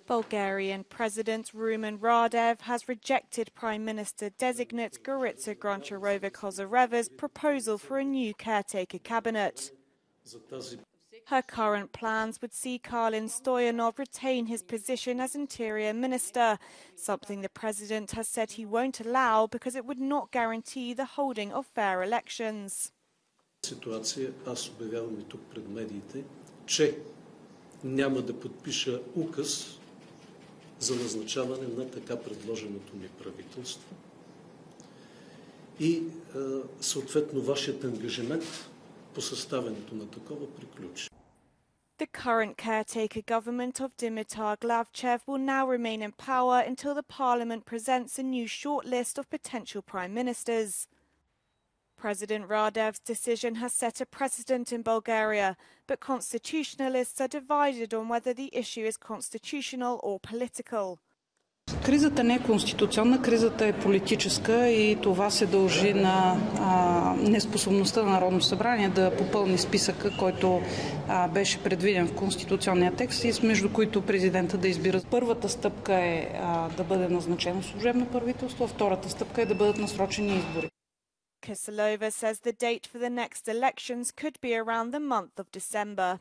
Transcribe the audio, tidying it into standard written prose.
Bulgarian President Rumen Radev has rejected Prime Minister-designate Gorica Goncharova-Kozareva's proposal for a new caretaker cabinet. Her current plans would see Karlin Stoyanov retain his position as Interior Minister, something the President has said he won't allow because it would not guarantee the holding of fair elections. Ситуация, аз обявявам и тук пред медиите, че няма да подпиша указ за назначаване на така предложеното ми правителство и съответно вашият ангажимент по съставянето на такова приключи. The current caretaker government of Dimitar Glavchev will now remain in power until the parliament presents a new short list of potential prime ministers. President Radev's decision has set a precedent in Bulgaria, but constitutionalists are divided on whether the issue is constitutional or political. Кризата не е конституционна, кризата е политическа и това се дължи на неспособността на Народното събрание да попълни списъка, който беше предвиден в конституционния текст и между които президента да избира. Първата стъпка е да бъде назначено служебно правителство, а втората стъпка е да бъдат насрочени избори. Kisilova says the date for the next elections could be around the month of December.